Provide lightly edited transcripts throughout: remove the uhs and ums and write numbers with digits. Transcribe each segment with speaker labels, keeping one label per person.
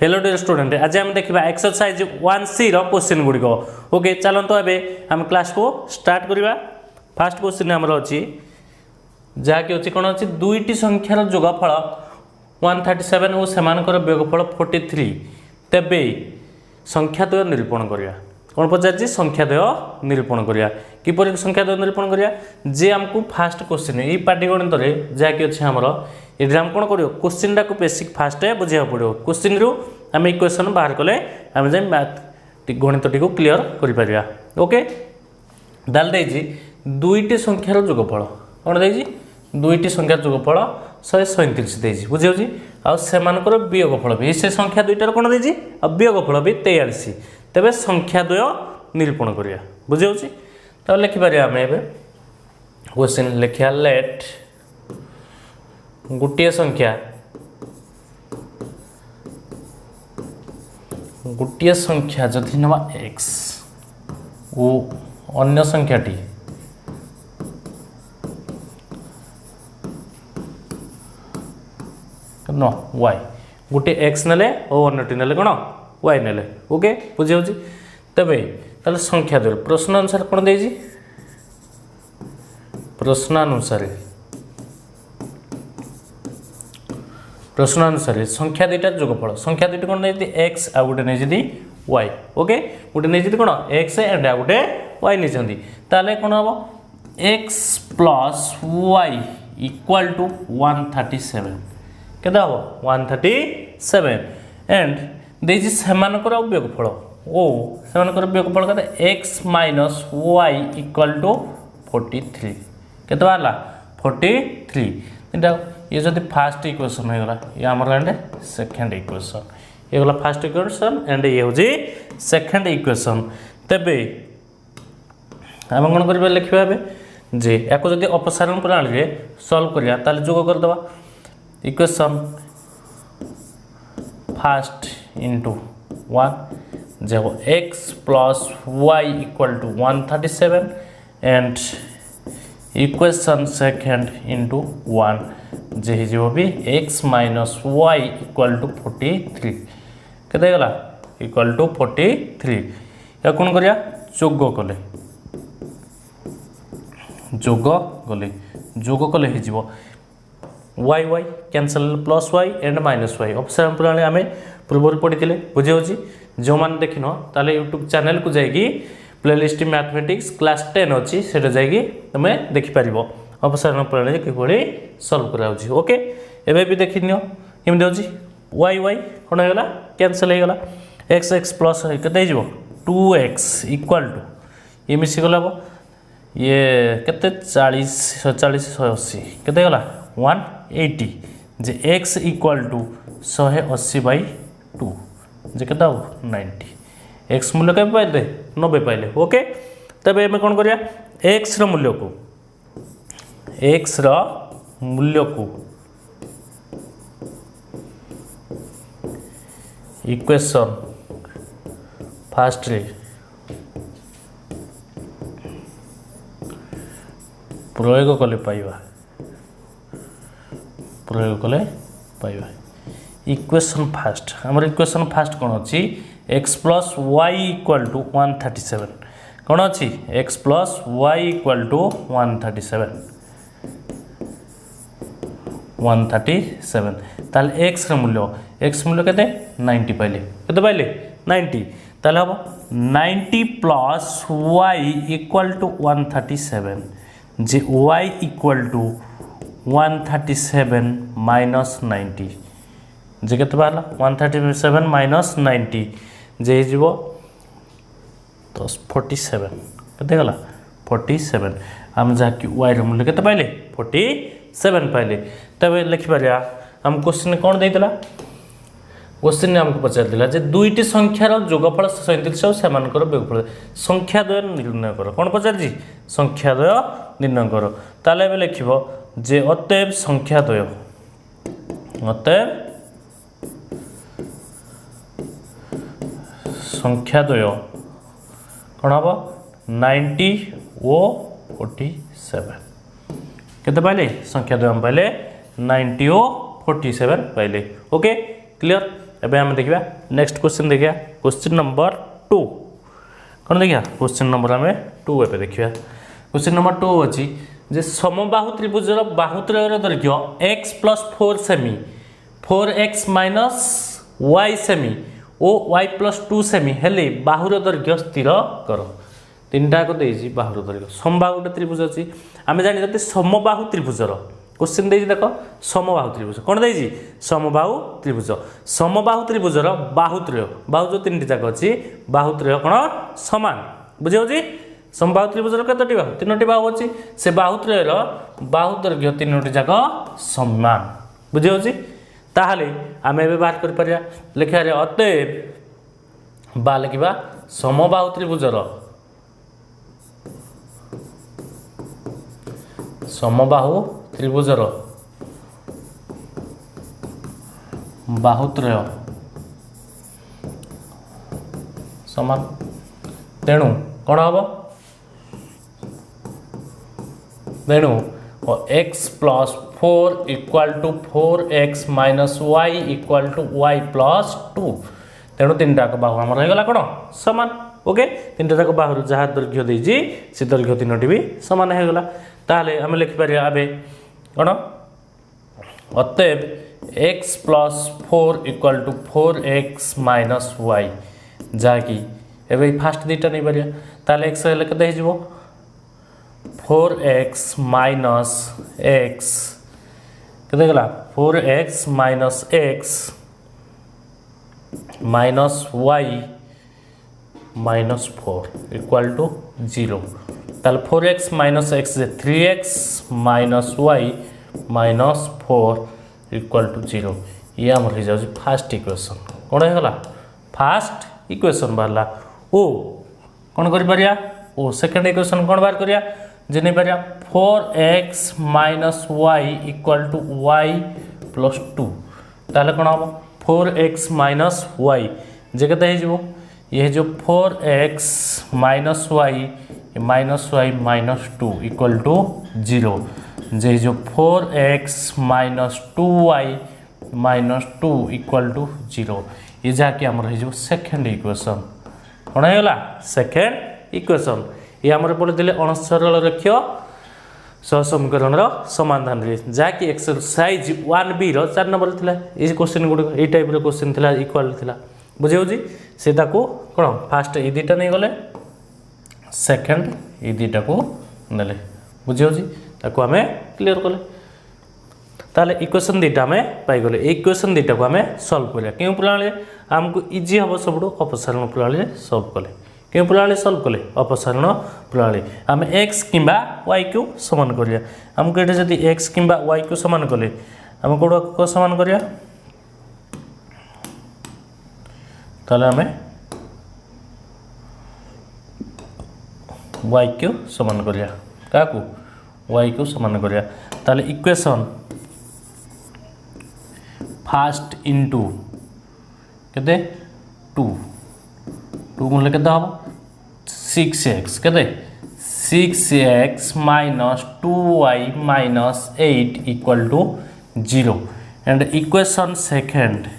Speaker 1: Hello dear student, आज आम देखा एक्सरसाइज 1C क्वेश्चन गुड़िक। ओके, चलते एवं आम क्लास को स्टार्ट करवा। फास्ट क्वेश्चन आमर अच्छी जहाँकि अच्छी कौन अच्छी दुईटी संख्यार जोगफल 137 और सेमानकर वियोगफल 43 तेबे संख्याद्वय निरूपण करिया। कौन पचार संख्याद्वय निरूपण करिया किपर संख्याद्वय निरूपण करिया जे आमको फास्ट क्वेश्चन ये पाटीगणित जहाँकि अच्छे आमर ये आम कौन कर क्वेश्चन टाक बेसिक फास्ट बुझा पड़ो। क्वेश्चन रु आम इक्वेशन बाहर कले आम जाए मैथ गणित टी क्लीयर करिपरिया। ओके, दाल देजी दुईटी संख्यार जोगफल कौन देजी दुईटी संख्यार जोगफल 137 देजी बुझे आर वियोगफल भी से संख्या दुईटार कौन देजी आ वियोगफल भी 43 तेरे संख्याद्वय निरूपण करिया बुझे तो लिखिपर आम ए क्वेश्चन लिखा लेट गोटे संख्या जदि नवा x वो अन्य संख्याटी न y गोटे x नेले और अन्यटी नेले कौन y नेले। ओके, बुझे तबे ताले संख्या द्वय प्रश्न अनुसार कौन देजी प्रश्न अनुसार संख्या दुईटार जोगफल संख्या दुईटी कौन नहीं एक्स आ गोटे नहीं वाई। ओके, गोटे नहीं कौन एक्स एंड आ गोटे वाई नहीं ताले कौन हम x plus y equal to 137 केते हम 137 एंड देजी सेमानकर वियोगफल ओ सेमानकर वियोगफल केते x minus y equal to 43 केते बाला 43 ये जब फास्ट इक्वेशन हो गला ये आमर एंड सेकेंड इक्वेशन ये गला फास्ट इक्वेशन एंड ये हूँ सेकेंड इक्वेशन। तेबे आम कौन कर लिखा जे या जब अपसारण प्रणाली सॉल्व करिया ताले जोग करदे इक्वेशन फास्ट इंटू 1 जे x plus y equal to 137 and equation second into 1 जे हो भी x minus y equal to 43 केते गला इक्वल टू 43 या कौन करिया जोग कले हो y y cancel plus y and minus y अपसारण प्रणाली आम पूर्व पढ़ी बुझे जो मैंने देखिन ताले यूट्यूब चैनल को जाइए प्लेलिस्ट मैथमेटिक्स क्लास 10 अच्छी से जाइए तुम देखिपर अपसारण प्रणाली किभली सॉल्व कराऊँ। ओके, एबे भी देखि नियो केमि होची वाई वाई कोन होगला कैंसिल हो गला एक्स एक्स प्लस केते हो 2x इक्वल टू ये मिसी गला ये केते 40 40 180 केते गला 180 जे x इक्वल टू 180/2 जे केते हो 90 x मूल्य के पाइले 90 पाइले। ओके, तबे एमे कोन करिया x रो मूल्य को इक्वेशन फास्ट रे प्रयोग कले पाइबा इक्वेशन फास्ट हमर इक्वेशन फास्ट कौन अच्छी x plus y equal to 137 कौन अच्छी x plus y equal to 137 ताले एक्स मूल्य केते 90 पाइले केते पाइले 90 ताले हम 90 प्लस वाई इक्वल टू 137 जे वाई इक्वल टू 137 माइनस 90 जे केते बाला 137 माइनस 90 जे जीवो तो 47 केते गला 47 हम जाकि वाई रो मूल्य केते पाइले 47 पाइले। तबे लिखिपर हम क्वेश्चन कौन देला क्वेश्चन ने हमको पचार दिला जे दुईटी संख्यार जोगफल 37 और सेमानकर वियोगफल संख्याद्वय निर्णय कर कौन पचार जी संख्याद्वय निर्णय कर ताले एबे लिखिबो जे अतएव संख्याद्वय कौन हम 90 और 47 केते पाइले संख्याद्वय हम पाइले 90 और 47 पाइले। Okay, clear. एबे हम देखिबा नेक्स्ट क्वेश्चन देखिया क्वेश्चन नंबर 2 कौन देखिया क्वेश्चन नंबर हमें 2 एबे देखिया क्वेश्चन नंबर 2 अछि जे समबाहु त्रिभुजर बाहुत्रयर दैर्घ्य x + 4 सेमी 4x - y सेमी ओ y + 2 सेमी हेले बाहुर दैर्घ्य स्थिर कर तीनटा को देजी बाहुर दैर्घ्य समबाहु त्रिभुज अछि आमे जानि जति समबाहु त्रिभुजर क्वेश्चन देजी देखो समबाहु त्रिभुज कोन देजी समबाहु त्रिभुजर बाहुत्रय बाहु जो तीनटी जाक अछि बाहुत्रय कोन समान बुझियो जी समबाहु त्रिभुजर कतटी बाहु तीनटी बाहु अछि से बाहुत्रयर बाहु दैर्घ्य तीनटी जाक समान बुझियो जी ताहाले आमे व्यवहार कर परिया लिखा रे अतएव बा लिखिबा समबाहु त्रिभुजर समबाहु त्रिभुजर बाहुत्रय समान तेणु कौन हम तेणु x + 4 = 4x - y = y + 2 तेणु तीनटा बाहु आमर हो गला कौन समान ओके तीनटा जाक बाहु जहाँ दैर्घ्य देजी से दैर्घ्य तीनोटी भी समान हो गला ताहले हम लिखि परिया आबे कौन अतएव x + 4 = 4x - y जाकि एबे फास्ट दुईटा नहीं परिया ताहले x हेले केते हिजबो 4x - x केते गला 4x - x minus y minus 4 equal to 0 ताल 4x minus x J 3x minus y minus 4 equal to 0 ये हमर हो जाउ फर्स्ट इक्वेशन कोन हे गला फर्स्ट इक्वेशन बारला ओ कोन करि परिया ओ सेकंड इक्वेशन कोन बार करिया जे नै परिया 4x minus y equal to y plus 2 ताले कोन हो 4x minus y जे केते हे जबो ये जो 4x minus y minus 2 equal to 0 जे जो 4x minus 2y minus 2 equal to 0 ये जाके हमर हे जो सेकंड इक्वेशन कोन हेला सेकंड इक्वेशन ये हमर पढे दिले अणसरल रेखीय सहसमीकरण समाधान रे जाकि एक्सरसाइज 1b रो 4 नंबर थिला ए क्वेश्चन गुड ए टाइप रो क्वेश्चन थिला इक्वल थिला बुझियो जी से ताको कोन फर्स्ट ए दिटा नै गले सेकंड ए दिटा को नले बुझियो जी ताको हमें क्लियर करले ताले इक्वेशन दिटा हमें पाई गले इक्वेशन दिटा को हमें सॉल्व करिया केउ प्रणाली हमको इजी हबो सबडो अपसारण प्रणाली सॉल्व कले केउ प्रणाली सॉल्व कले अपसारण प्रणाली हम x किबा y को समान करिया हमको एटा जदी x किबा y को समान कले हम कोडो को समान करिया ताले हमें y को समान करिया काकू y को समान करिया ताले इक्वेशन फर्स्ट इनटू केते 2 गुणले केते हम 6x केते 6x minus 2y minus 8 equal to 0 and equation second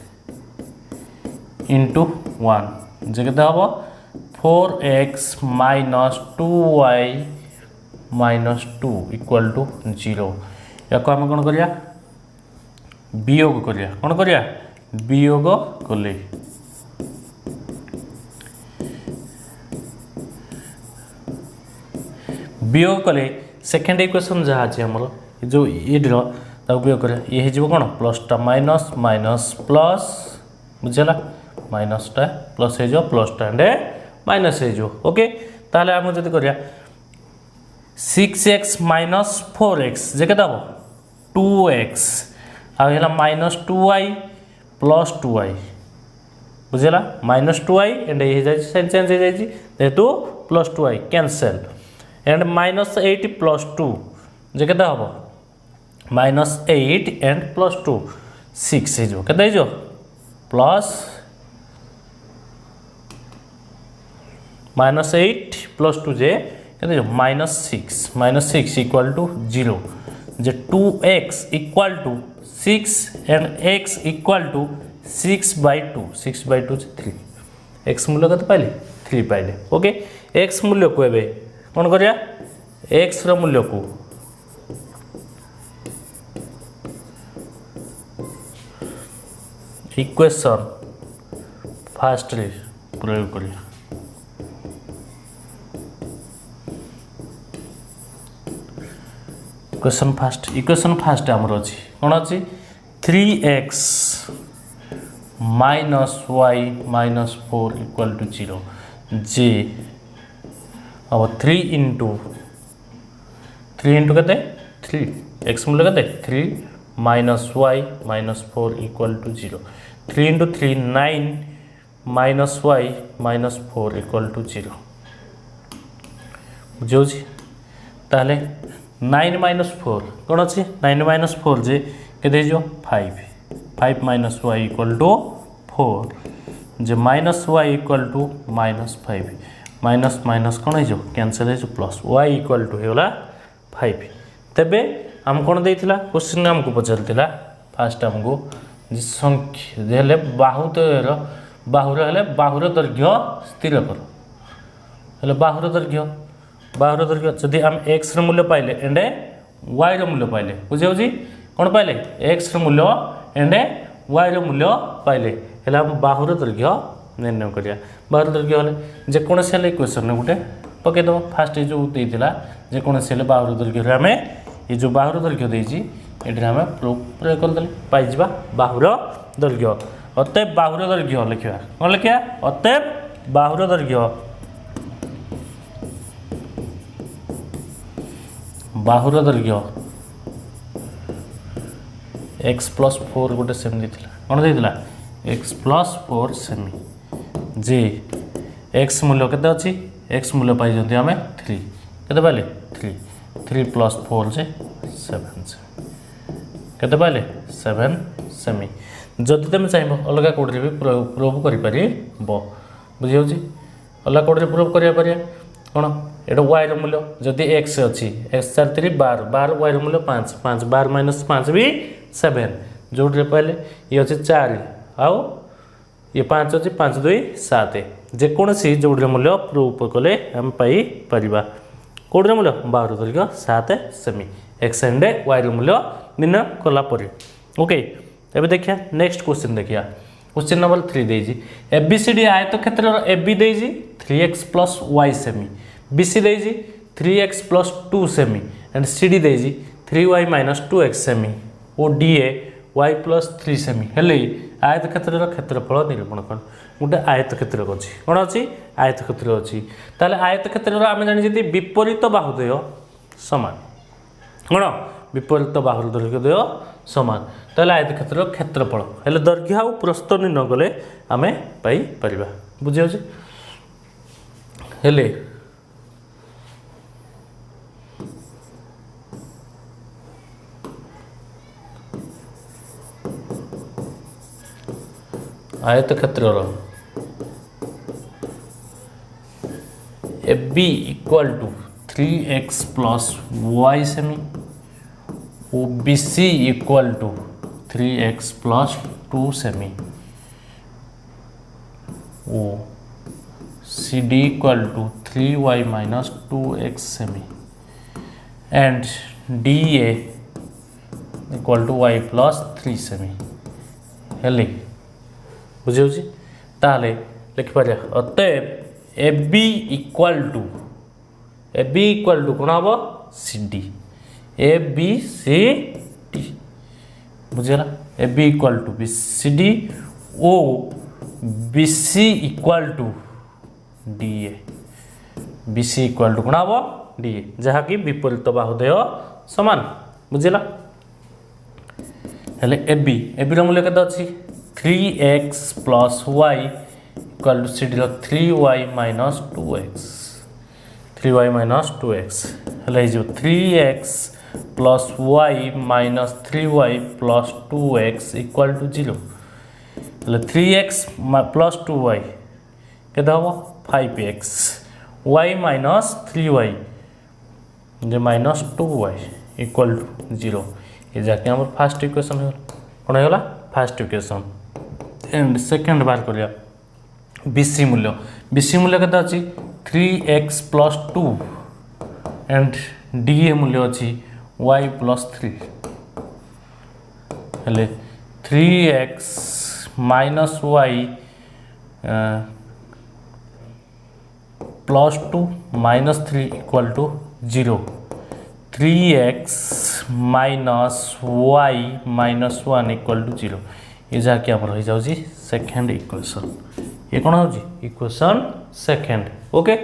Speaker 1: into 1 जे केते हम 4x minus 2y minus 2 equal to 0 याको हम कोन करिया वियोग करिया कोन करिया वियोग कले वियोग कले सेकंड इक्वेशन जहा अछि हमर जो ए रो ताको वियोग करिया ये हे जबो कोन प्लस टा माइनस माइनस प्लस बुझला माइनस टा प्लस हे जो प्लस टा एंड माइनस हे जो ओके ताले हम जति करिया 6x minus 4x जे केता हो 2x आ हेला minus 2y plus 2y बुझला minus 2y एंड ये जाय चेंज हे जाय जे तो plus 2y cancel and minus 8 plus 2 जे केता हो minus 8 and plus 2 6 हे जो केता हे जो plus minus 8 plus 2 J minus 6 equal to 0 J 2x equal to 6 and x equal to 6/2 6/2 3 x मूल्य कत पाइले 3 पाइले ओके एक्स मूल्य को एबे कौन करिया एक्स रो मूल्य को इक्वेशन फास्ट रे प्रयोग करिया इक्वेशन फास्ट आमर अच्छी कौन अच्छी 3x minus y minus 4 equal to 0 जे अब 3 इंटू के 3 एक्स मूल्य के 3 minus y minus 4 equal to 0 3 into 3 9 minus y minus 4 equal to 0 बुझे ताहले 9 माइनस 4 कौन अच्छी 9 माइनस 4 जे के 5 माइनस वाई इक्वल टू 4 जे minus y equal to -5 minus minus कौन हो कैंसल हो प्लस वाई इक्वल टू होगा 5 तेबे आम कौन देइथिला क्वेश्चन आमको पचारथिला फास्ट आमको संख्या हेले बाहुर हेले बाहुर दैर्घ्य स्थिर कर हेले बाहुर दैर्घ्य जदि आम एक्स र मूल्य पाइले एंडे वाई र मूल्य पाइले बुझे कौन पाइले एक्स र मूल्य एंडे वाई र मूल्य पाइले हेला हम बाहुर दैर्घ्य निर्णय करिया बाहुर दैर्घ्य हेले जेकोसी हेले इक्वेशन गोटे पकईदेव फास्ट जो देइथिला जेकोसी हेले बाहुर दैर्घ्य आम ये जो बाहुर दैर्घ्य देइछि एठी आम प्रयोग करदेले पाइजिबा बाहुर दैर्घ्य अतएव बाहुर दैर्घ्य लिखिया कौन लिखिया अतएव बाहुर दैर्घ्य x प्लस 4 गोटे सेमी देथिला कौन देथिला x प्लस 4 सेमी जे x मूल्य केते अछि x मूल्य पाइ जंती हमें 3 केते पाइले 3 प्लस 4 जे 7 केते पाइले 7 सेमी जदि तुम चाहिए अलग कोडे भी प्रूव करि परिबो बुझि होछि अलग कोडे प्रूव करिया परिया कौन एटा वाई रो मूल्य जदि एक्स अच्छी एक्स 4 3 12 वाई रो मूल्य 5 12 माइनस 5 भी 7 जो पाइले ये अच्छे 4 आउ ये 5 अच्छी 5 2 7 जेकोसी जो मूल्य प्रूव कले आम पाई परिबा कोडे मूल्य बाहुर दैर्घ्य 7 सेमी एक्स एंड वाई रो मूल्य निर्णय कला परे ओके एबे देखिया नेक्स्ट क्वेश्चन देखिया क्वेश्चन नंबर 3 देजी एबीसीडी आयत क्षेत्र एबी देजी 3x प्लस वाई सेमी बीसी देजी 3x प्लस 2 सेमी एंड सीडी देजी 3y माइनस 2x सेमी ओ डीए y प्लस 3 सेमी हेले आयत क्षेत्र क्षेत्रफल निरूपण कर गोटे आयत क्षेत्र अच्छी कौन अच्छी आयत क्षेत्र अच्छी ताले आयत क्षेत्र आम जानी विपरीत बाहुदय समान कौन विपरीत बाहुर दैर्घ्य समान ताले आयत क्षेत्र क्षेत्रफल हेले दैर्घ्य आ प्रस्थ निर्णय कले आम पाई परिबा बुझे होछि हेले आयत क्षेत्र AB equal to 3x plus y सेमी ओ BC equal to 3x plus 2 सेमी ओ CD equal to 3y minus 2x सेमी and DA equal to y plus 3 सेमी हेले बुझे ताले लिखिपर अतएव AB इक्वल टू कौन हम CD ABCD बुझेगा AB इक्वल टू BCD ओ BC equal to DA BC equal to कौन हम DA जहाँ कि विपरीत बाहुदय समान बुझेगा हेले AB रो मूल्य केते अछि 3x plus y equal to CD 3y minus 2x 3y minus 2x हेले जो 3x plus y minus 3y plus 2x equal to 0 हेले 3x प्लस 2y केते हम 5x y माइनस 3y जे माइनस 2y इक्वल टू 0 ये जाके हमर first equation हो कोन होला फर्स्ट इक्वेशन एंड सेकेंड बाहर करिया बीसी मूल्य केते अछि 3x + 2 एंड डीए मूल्य अछि y + 3 हेले 3x - y +2 - 3 = 0 3x - y - 1 = 0 ये जहाँकि आम रही जाऊँगी सेकेंड इक्वेशन ये कौन हो इक्वेशन सेकेंड ओके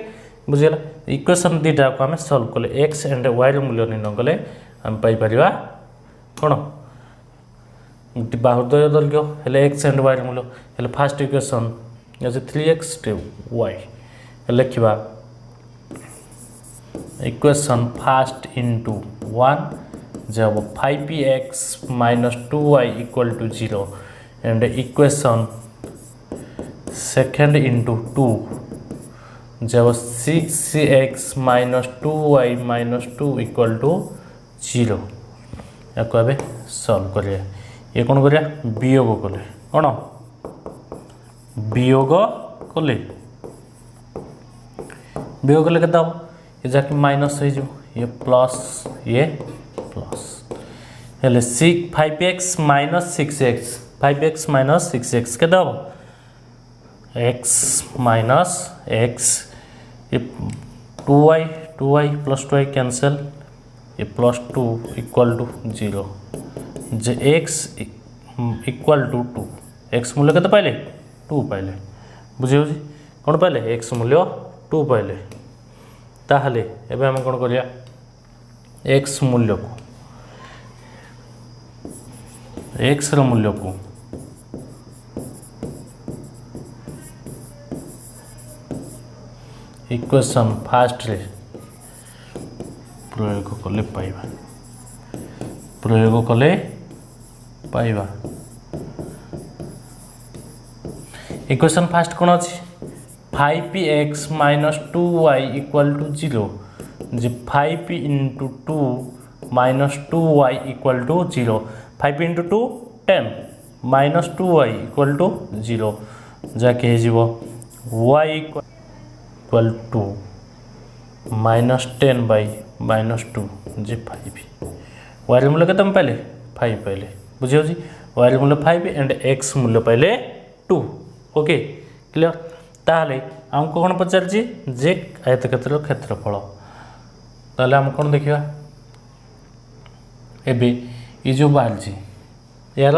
Speaker 1: बुझीगला इक्वेशन दुटा को आम सल्व कले एक्स एंड वाई मूल्य निर्णय कले आम पाइपर कौन बाहुद्वय दैर्घ्य हेले एक्स एंड वाई मूल्य हेले फास्ट इक्वेशन अच्छे 3x y लिखा इक्वेशन फास्ट इंटू 1 जब 5x - 2y = 0 and equation second into 2 जब 6x - 2y - 2 = 0 या सॉल्व करिए ये कौन करिया वियोग कले कौन वियोग कले वियोग कले केते ये जाके माइनस हो ये प्लस ये प्लस हेले 5x - 6x 5x - 6x केते x माइनस x ये 2y + 2y कैंसल ये +2 = 0 जे x = 2 x मूल्य केते पाइले 2 पाइले बुझे कौन पाइले x मूल्य 2 पाइले ताहले एबे हम कौन करिया x मूल्य को x रो मूल्य को इक्वेशन फास्ट रे प्रयोग कले पाइबा इक्वेशन फास्ट कौन अच्छी 5x - 2y = 0 जे 5 × 2 - 2y = 0 5 × 2 10 - 2y = 0 जाके हो y = -10 - 2 जे 5 y मूल्य केते पाइले 5 पाइले बुझे y मूल्य 5 एंड x मूल्य पाइले 2 ओके क्लियर ताहले हमको कौन पचार जे आयतक्षेत्र क्षेत्रफल ताहले हम कौन देखिया एबे ये जो बाहर यार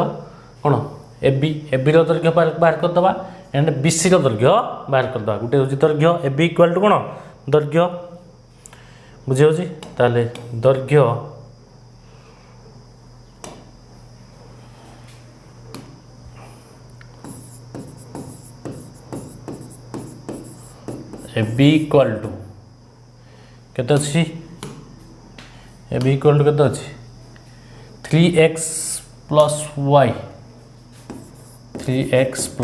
Speaker 1: कौन एबी रो दैर्घ्य बाहर कर दबा एंड बीसी रो दैर्घ्य बाहर कर दबा गुटे होची दैर्घ्य एबी = कौन दैर्घ्य बुझे होची ताहले दैर्घ्य एबी = केते अछि एबी = केते अछि 3x + y 3x +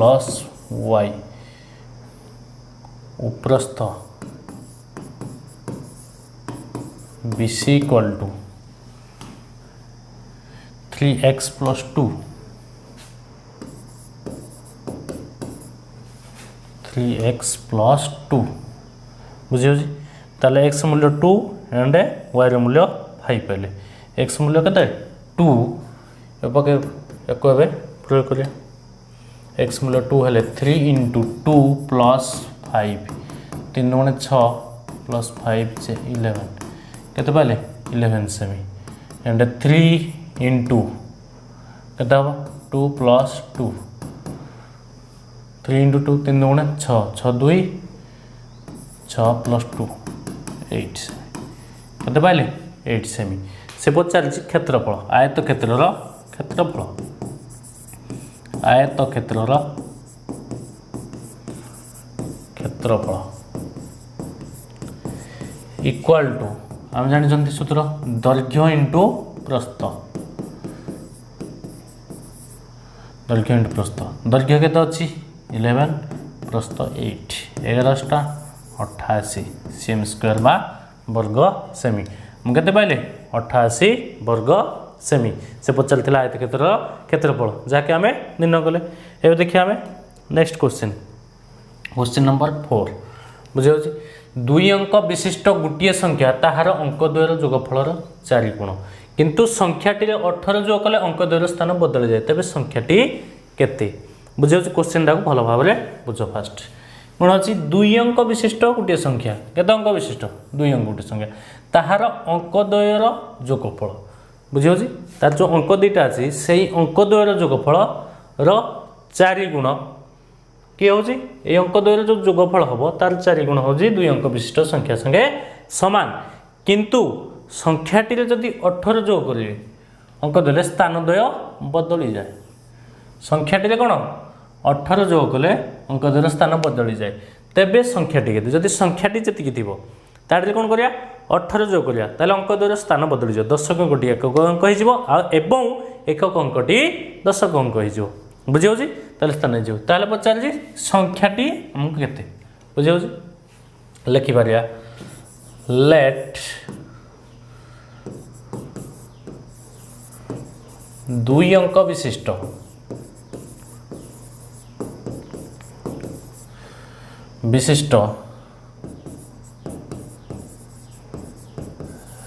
Speaker 1: y उपरस्थ BC = 3x + 2 3x + 2 बुझे ताले x मूल्य 2 एंड y मूल्य 5 पाइले x मूल्य केते 2 एपके एको एबे प्रयोग करिया x मूल्य 2 हेले 3 × 2 + 5 3 × 6 + 5 से 11 केते पाइले 11 सेमी एंड 3 × केते हो 2 + 2 3 × 2 3 × 6 6 2 6 + 2 8 केते पाइले 8 सेमी से पचार क्षेत्रफल आयतक्षेत्रर क्षेत्रफल आयतक्षेत्रर क्षेत्रफल इक्वल टू आम जानी सूत्र दैर्घ्य इंटू प्रस्थ दैर्घ्य इंटू प्रस्थ दैर्घ्य केते अछि 11 प्रस्थ 8 11 88 सेमी स्क्वायर बा वर्ग सेमी मुझे पाइले 88 वर्ग सेमी से पचार आयतक्षेत्र क्षेत्रफल जहाँकि आम निर्णय कले। ये देखिए आम नेक्स्ट क्वेश्चन नंबर 4 बुझे दुई अंक विशिष्ट गोटे संख्या ताहार अंक द्वयर जोगफल 4 गुण किंतु संख्याटी 18 जोग कले अंक द्वयर स्थान बदल जाए तेज संख्याटी केते बुझे क्वेश्चन टाक भल भाव में बुझ। फास्ट कौन अच्छी दुई अंक विशिष्ट गोटे संख्या केते अंक विशिष्ट दुई अंक गोटे संख्या ताहार अंक द्वयर जोगफल बुझे तार जो अंक दुईटा अच्छी से अंक द्वयर जोगफल 4 गुण किए हूँ ये अंक द्वयर जो जोगफल हम तार 4 गुण हूँ दुई अंक विशिष्ट संख्या संगे समान किंतु संख्याटी जदि 18 जोग करेंगे अंक देले स्थान द्वय बदली जाए। संख्याटी कौन 18 जोग कले अंक द्वयर स्थान बदली जाए तेबे संख्याटी के जदि संख्याटी जी थी तार कौन करिया 18 जोग करिया ताले अंक द्वयर स्थान बदली जाए दशक अंकटी एकक अंक हो एकक अंकटी दशक अंक हो बुझे ताले स्थान हो ताले पचार संख्याटी आमको केते बुझे लिखिपार लेट दुई अंक विशिष्ट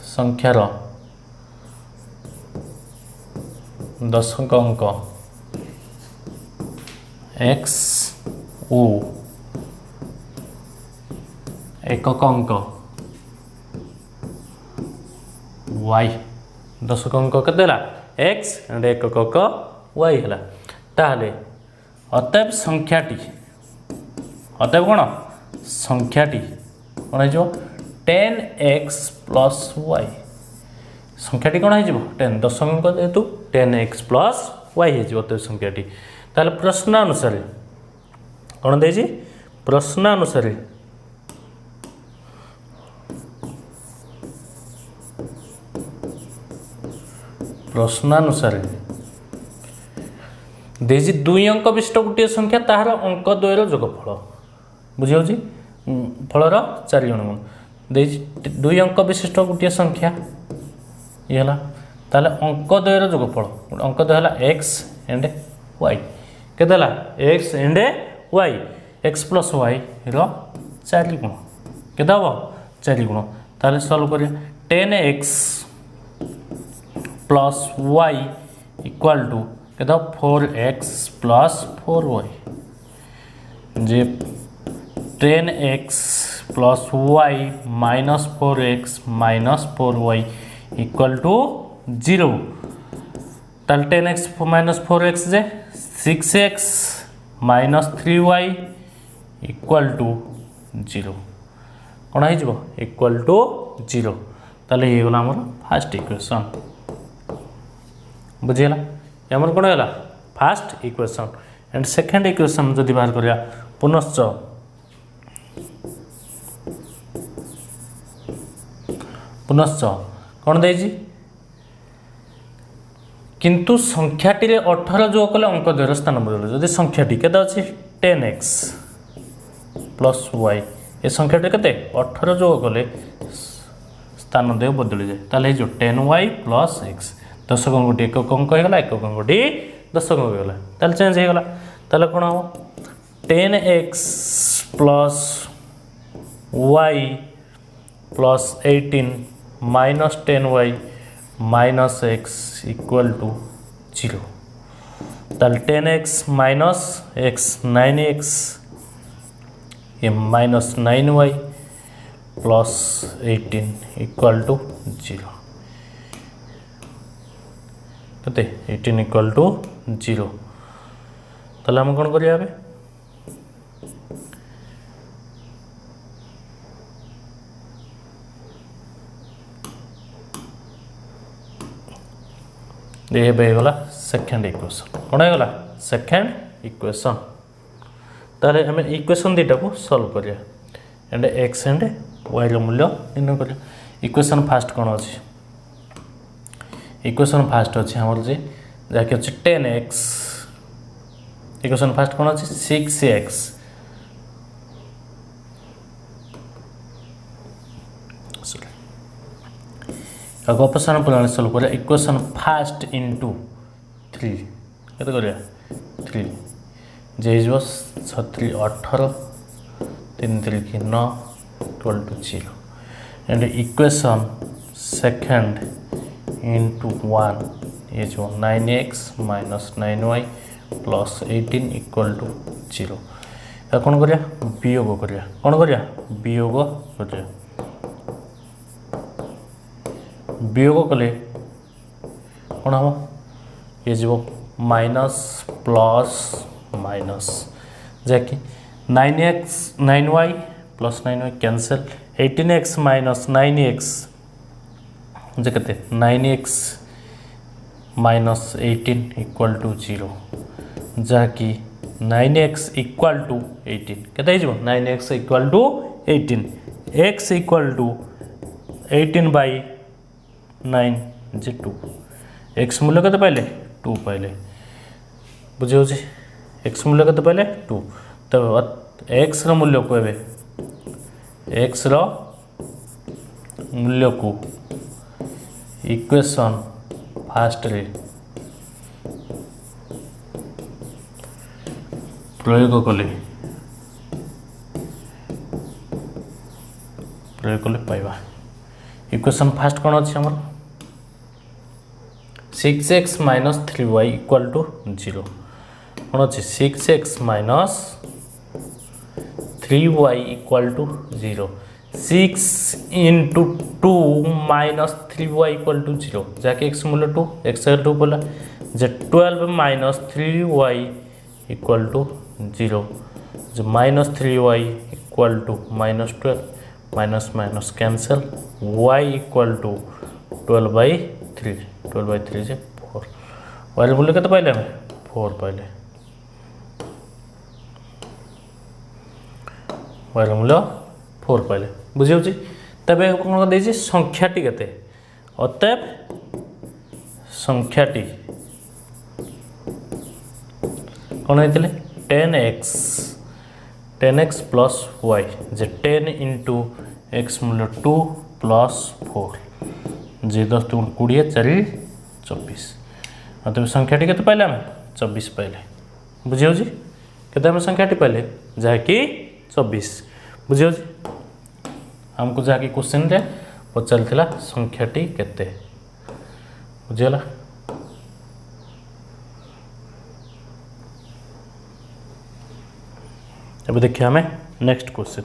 Speaker 1: संख्यार दशक अंक x ओ एकक अंक y दशक अंक केते x एंड एकक अंक y है ताहले अतएव संख्याटी अतएव कौन संख्याटी कौन हो 10x प्लस y संख्याटी कौन हो 10 दशक अंक जेहेतु 10x प्लस y हो अतएव संख्याटी ताहले प्रश्न अनुसार कौन दे प्रश्न अनुसार देजी दुई अंक विशिष्ट गोटे संख्या ताहार अंक द्वयर जोगफल बुझे फलर 4 गुण देजी दुई अंक विशिष्ट गोटे संख्या ये ताले अंक द्वयर जोगफल अंक द्वय है एक्स एंड वाई केते x and y x plus y रो 4 गुण केते हम 4 गुण ताले सॉल्व करिया 10x plus y equal to केते 4x प्लस 4y जे 10x plus y minus 4x minus 4y equal to 0 ताले 10x माइनस 4x जे 6x minus 3y equal to 0 कौन हो इक्वल टू 0 ताले ये गला हमर फर्स्ट इक्वेशन बुझीगला आमर कौन है first equation and second equation जदि बाहर करिया पुनश्च कौन देजी किंतु संख्याटी 18 जोग कले अंक द्वयर स्थान बदल जदि संख्याटी केते अछि 10x प्लस y ए संख्याटी केते 18 जोग कले स्थान द्वय बदल जाए ताले जो 10y प्लस x दशक अंकटी एकक अंक होगा एकक अंकटी दशक अंक होगा ताले चेंज हो गला ताले कौन हम 10x plus y plus 18 minus 10y minus x equal to 0 ताले 10x माइनस x 9x ये minus 9y plus 18 equal to 0 कते 18 इक्वल टू 0 ताले हम कौन करिया ये गला सेकेंड इक्वेशन कौन होगा सेकेंड इक्वेशन ताले हम इक्वेशन दुईटा को सॉल्व करिया एंड एक्स एंड वाई मूल्य निर्णय करिया इक्वेशन फास्ट कौन अच्छी इक्वेशन फास्ट अच्छी आमर जी जहाँकि अच्छे 10x इक्वेशन फास्ट कौन अच्छी 6x अपसारण प्रणाली सॉल्व करिया इक्वेशन फास्ट इंटू 3 केते करिया 3 जे हो 36 18 3 3 की 9 12 to 0 and equation second into 1 is 9x minus 9y plus 18 equal to 0 या कौन करिया वियोग करिया कौन करिया वियोग करिया वियोग कले कौन हम ये जीव माइनस प्लस माइनस जैकि 9x 9y plus 9y cancel 18x minus 9x जे कहते 9x माइनस 18 इक्वल टू 0 जहाँकि 9x इक्वल टू 18 कहते 9x equal to 18 x equal to 18 by 9 जे 2 x मूल्य कहते पहले 2 पहले बुझे होची x मूल्य कहते पहले 2 तो x रो मूल्य को एबे x रो मूल्य को इक्वेशन फास्ट रे प्रयोग कले पाइबा इक्वेशन फास्ट कौन अच्छे आम 6x minus 3y equal to 0 कौन अच्छे 6x minus 3y equal to 0 6 into 2 minus 3y equal to 0 जहाँकि x मूल्य 2 x 2 बोला जे 12 माइनस 3y इक्वल टू 0 जो minus 3y equal to minus 12 minus minus cancel y equal to 12 by 3 12 by 3 जे 4 y मूल्य केते पाइले हमें 4 पाइले y मूल्य 4 पाइले बुझे तबे कौन देछि संख्याटी केते अतएव संख्याटी कौन होइतले 10x प्लस y जे 10 इंटू x मूल्य 2 प्लस 4 जे 10 2 20 4 24 अतएव संख्याटी केते पाइले हमें 24 पाइले बुझे केते हम संख्याटी पाइले जहाँकि 24 बुझे हमको जहाँकि क्वेश्चन रे पचार संख्याटी केते बुझेला अब देखिए हमें नेक्स्ट क्वेश्चन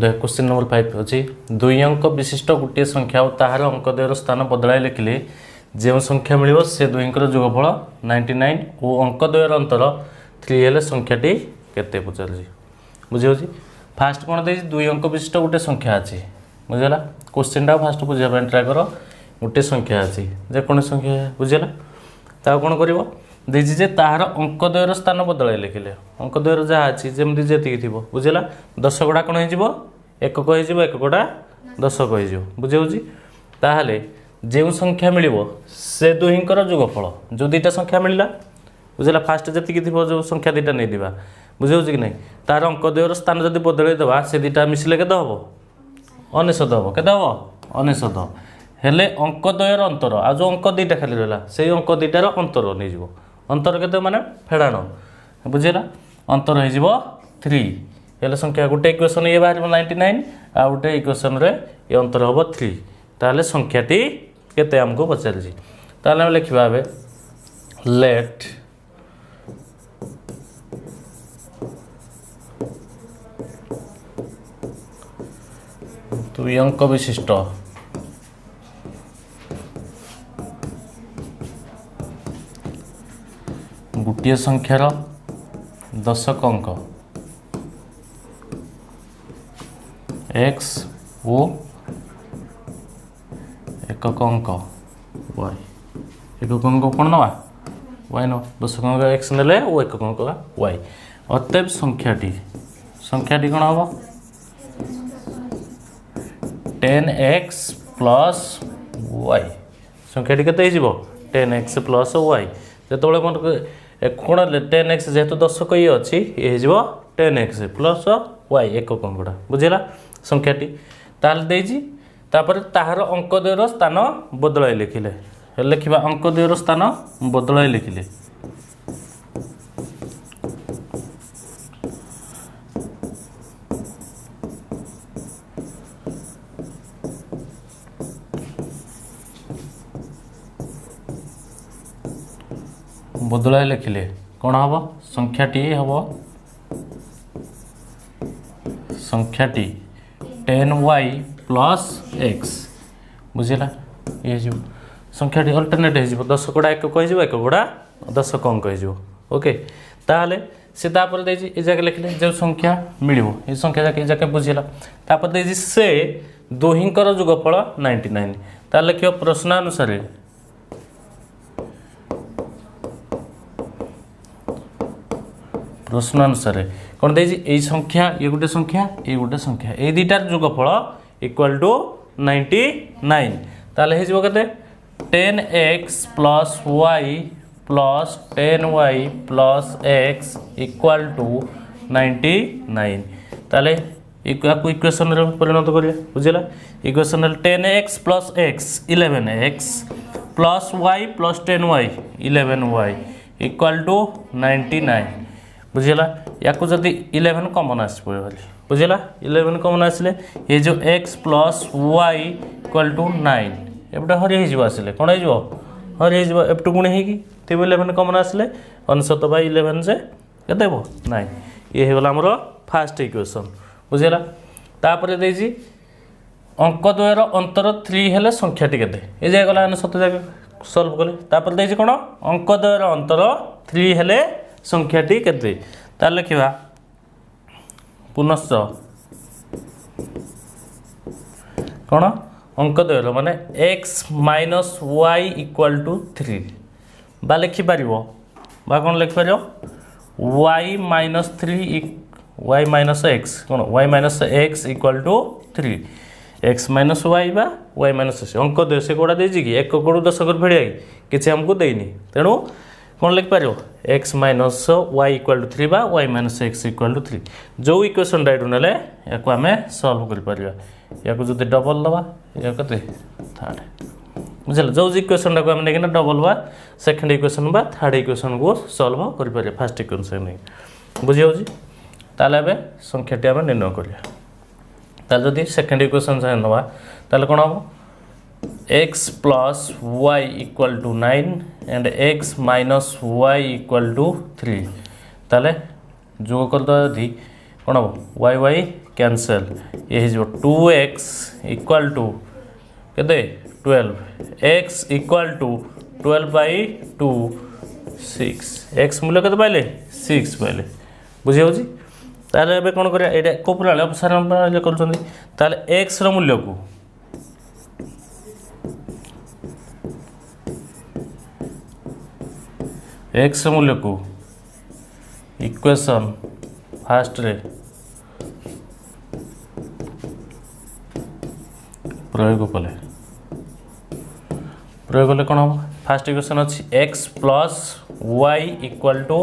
Speaker 1: देख क्वेश्चन नंबर 5 अच्छी 2 अंक विशिष्ट गोटे संख्या और ताहार अंकद्वयर स्थान बदलाई लिखिले जो संख्या मिलिबो से दुईंकर जोगफल 99 और अंकद्वयर अंतर 3 हेले संख्याटी केते पचारजी बुझे फास्ट कौन दे 2 अंक विशिष्ट गोटे संख्या अच्छी बुझेगा क्वेश्चन टा फास्ट बुझा ट्राए कर गोटे संख्या अच्छी जेको संख्या बुझेगा ता कौन कर जे तार अंकद्वयर स्थान बदलाई लिखिले अंकद्वयर जहाँ अच्छी जमी जी बुझेगा 10 गड़ा कौन हो एकक हो एककटा 10 हो बुझे ताहले जो संख्या मिल से दुहींकर जोगफल जो 2टा संख्या मिलला बुझेगा फास्ट जी जो संख्या 2टा नहीं दिवा बुझे कि नहीं तार अंकद्वयर स्थान जब बदल देवा से 2टा मिसिले के हम 99 हम के 99 हेले अंकद्वयर अंतर आ जो अंक 2टा खाली रहा से अंक 2टार अंतर नहीं जीवो अंतर के माने फेड़ाण बुझेगा अंतर हो 3 हेले संख्या गोटे इक्वेशन ये बाहर 99 आ गोटे इक्वेशन रे ये अंतर हम 3 ताले संख्याटी केते हमको पचारि ताले हम लिखा लेट 2 अंक विशिष्ट गोटे संख्यार दशक अंक x ओ एकक अंक y एकक अंक कौन नवा y न दशक अंक x नेले ओ एकक अंक y अतएव संख्याटी कौन हम 10x प्लस y संख्याटी केते 10x प्लस y जो कौन 10x जेहेतु 10 ये अच्छी ये 10x प्लस y एकक अंकटा बुझेगा संख्याटी ताल तापर ताहार अंक द्वयर स्थान बदलाई लिखिले लिखा अंक द्वयर स्थान बदलाई लिखिले बदलाई लिखिले कौन हम संख्याटी हम संख्याटी 10y प्लस x बुझेगा ये जो संख्याटी अल्टरनेट हो 10 गुड़ा 1 कह 1 गुड़ा 10 कम कह ओके ताहले से तापर देजी ए जगह लिखले जो संख्या मिलिबो ए संख्या जाके जाके बुझिला तापर देजी से दोहिंकर जोगफल 99 ता लिखियो प्रश्नानुसार कौन दे संख्या ये गोटे संख्या ये दुटार जोगफल इक्वल टू 99 ताले हो के 10x plus y plus 10y plus x equal to 99 ताले इक्वेशन रे परिणत करिया बुझिला equation 10x plus x 11x plus y plus 10y 11y equal to 99 बुझेगा या जदि 11 कमन आसपे बुझेगा 11 कमन आसले ये जो x plus y equal to 9 एपटे हरि आसले कौन हो हरि एपटू गुणी होगी तेज 11 कमन आसले 99/11 से के 9 ये होगा आमर फास्ट इक्वेशन बुझेगा तापर देजी अंक द्वयर अंतर 3 हेले संख्याटी केते ये जागला 7 जगह सॉल्व कले तापर देजी कोन अंक द्वयर अंतर 3 हेले संख्याटी केते ता लिखा पुनश्च कौन अंक द्वयर माने x minus y equal to 3 बा लिखिपर बा कौन लिखिपर y minus 3 y minus x कौन y minus x equal to 3 x minus y बा y माइनस x अंक द्वय से कोड़ा देछि कि 1 कोड़ 10 कर फेड़िया किछि हमको देनी तेणु कौन लिखिपर x minus y equal to 3 बा y minus x equal to 3 जो इक्वेशन डायरेक्ट नेले या आम सॉल्व कर परिया या जो डबल दबा या कते थर्ड बुझल जो इक्वेशन टाक आम नहीं डबल बा सेकेंड इक्वेशन बा थर्ड इक्वेशन को सॉल्व कर परिया फर्स्ट इक्वेशन नहीं बुझी होजी ताले एबे संख्याटी आम निर्णय करिया ताले जदी सेकेंड इक्वेशन से नबा ताले कोन हो x plus y equal to 9 and x minus y equal to 3 ताले जोग कर दि कौन हम y y कैंसल ये हो 2x इक्वल टू के 12 x इक्वल टू 12/2 6 x मूल्य के पाइले 6 पाइले बुझे होजी ताले एबे कोन करिया एटा कोपुराले अपसारण कर ताले x रो मूल्य को x मूल्य को इक्वेशन फास्ट रे प्रयोग कले कौन हम फास्ट इक्वेशन अच्छी x plus y equal to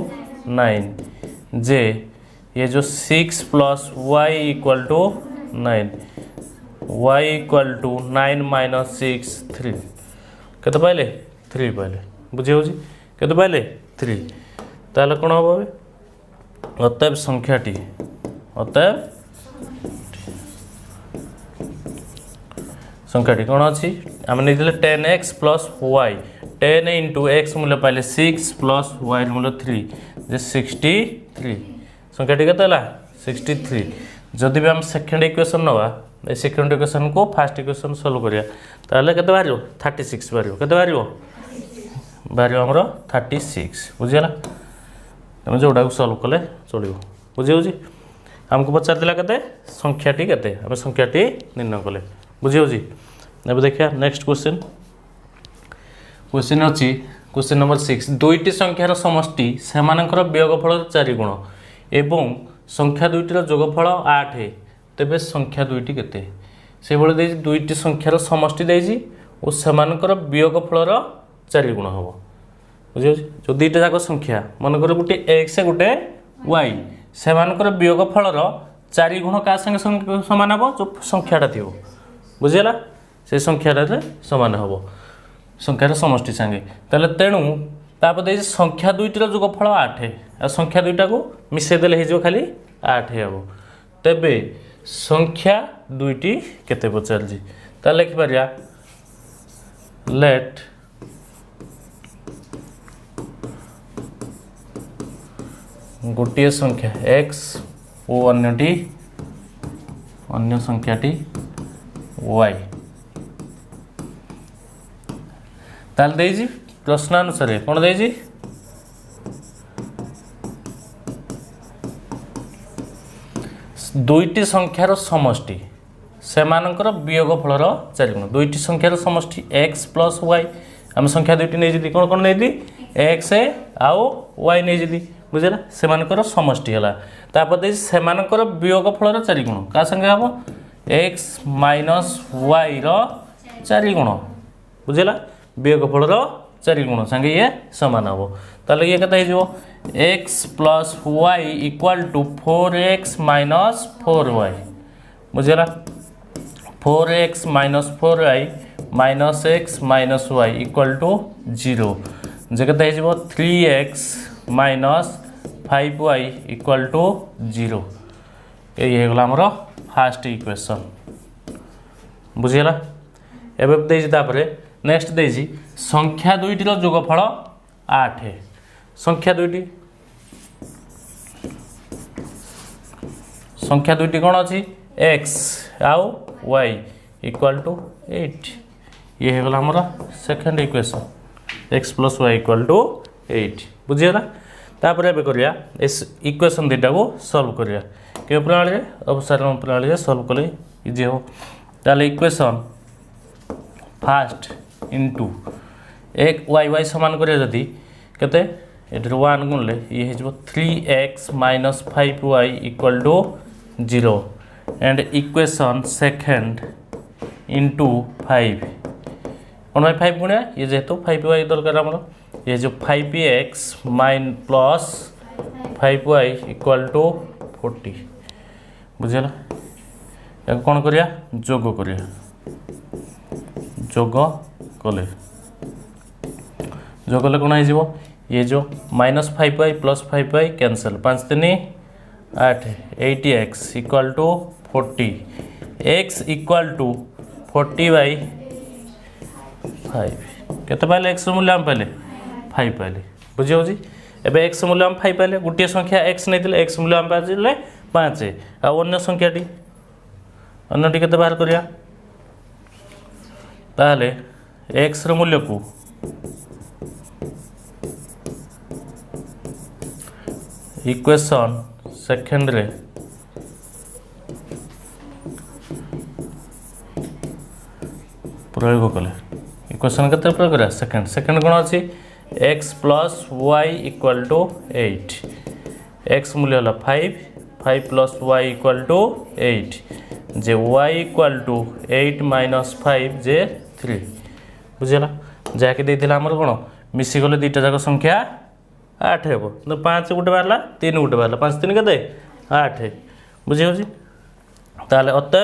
Speaker 1: 9 जे ये जो 6 plus y equal to 9 y equal to 9 minus 6 3 के पाइले 3 पाइले बुझे हो के पाइले 3 ताले कौन हम अतएव संख्याटी कौन अच्छी आम नहीं 10x plus y 10 into x मूल्य पाइले 6 प्लस y मूल्य 3 जे 63 संख्याटी के 63 जदि भी आम सेकेंड इक्वेशन नवा सेकेंड इक्वेशन को फास्ट इक्वेशन सॉल्व करिया ताले केते बारियो 36 बारियो केते बारियो हमरो 36 बुझिला तुम जोड़ा को सॉल्व कले चलो बुझे हो आमको पचार दिला के संख्याटी के आम संख्याटी निर्णय कले बुझे हो अब देखिए नेक्स्ट क्वेश्चन अच्छी क्वेश्चन नंबर 6 दुईटी संख्यार समष्टि सेमानकर वियोगफल 4 गुण एवं संख्या दुईटर जोगफल 8 तेबे संख्या दुईटी केते से भले देछि दुईटी संख्यार समष्टि देछि और सेमानकर वियोगफलर 4 गुण हबो बुझे जो दुईटा जाक संख्या मनकर गोटे x गोटे y सेमानकर वियोगफलर 4 गुण का संगे समान हम जो संख्याटा थी बुझेगा से संख्यार सामान हम संख्यार समष्टि सांगे ताले तेणु तापर संख्या दुईटर जोगफल 8 आ संख्या दुईटा को मिसेदेले हो खाली 8 हम तेबे संख्या दुईटी केते पचारजी ता लिखिपर लेट गोटे संख्या x और अन्य संख्याटी y ताल देजी प्रश्नानुसार कौन देजी दुईटी संख्यार समष्टि सेमानकर वियोगफलर 4 गुण दुईटी संख्यार समष्टि x प्लस y आम संख्या दुईटी नहीं जी कौन कौन नहीं x आउ y नहीं जी बुझेगा सेमानकर समष्टि है तापर सेमानकर वियोगफलर 4 गुण क्या संगे हम x माइनस y रो 4 गुण बुझेगा वियोगफलर 4 गुण संगे ये सामान हम ताले ये कत हो x plus y equal to 4x minus 4y बुझेगा 4x minus 4y minus x minus y equal to 0 जगत हो 3x minus 5y equal to 0 ये होगला फास्ट इक्वेशन बुझीगला एवं देपर नेक्स्ट देजी संख्या दुईटर जोगफल 8 संख्या दुईटी कौन अच्छी x आउ y इक्वल टू 8 ये होगला हमर second equation x plus y equal to 8 बुझीगला तापर एबे करिया इस इक्वेशन दुईटा को सॉल्व करिया के प्रणाली अपसारण प्रणाली सॉल्व कले इजी हो ताले इक्वेशन फास्ट इंटू एक वाई वाई सामान करिया जदि केते एटर 1 गुणले ये हो 3x minus 5y equal to 0 and equation second into 5 कौन भाई 5 गुणा ये जेहेतु 5y दरकार आमर ये जो 5x माइन प्लस 5y इक्वल टू 40 बुझेगा या कौन करिया जोग करिया जोग कले जोग कले कौन हो ये जो minus 5y plus 5y cancel 5 3 8 80x equal to 40 x equal to 40/5 केते पाइले x मूल्य हम पाइले 5 पाइले बुझे हो एबे x मूल्य हम 5 पाइले गोटे संख्या x नहीं थिले x मूल्य हम पाइले 5 आ अन्य संख्याटी अन्यटी केते बाहर करिया ताले x रो मूल्य को इक्वेशन सेकेंड रे प्रयोग कले इक्वेशन केते प्रयोग करा सेकेंड सेकेंड कोन अछि x plus y equal to 8 x मूल्य होला 5 प्लस y इक्वल टू 8 जे y इक्वल टू 8 माइनस 5 जे 3 बुझेला जाके देथिला हमर कोन मिसी गले दुईटा जाक संख्या 8 हेबो तो 5 गुटे बारला 3 गुटे बारला 5 3 केते 8 बुझे होजी ताले अतः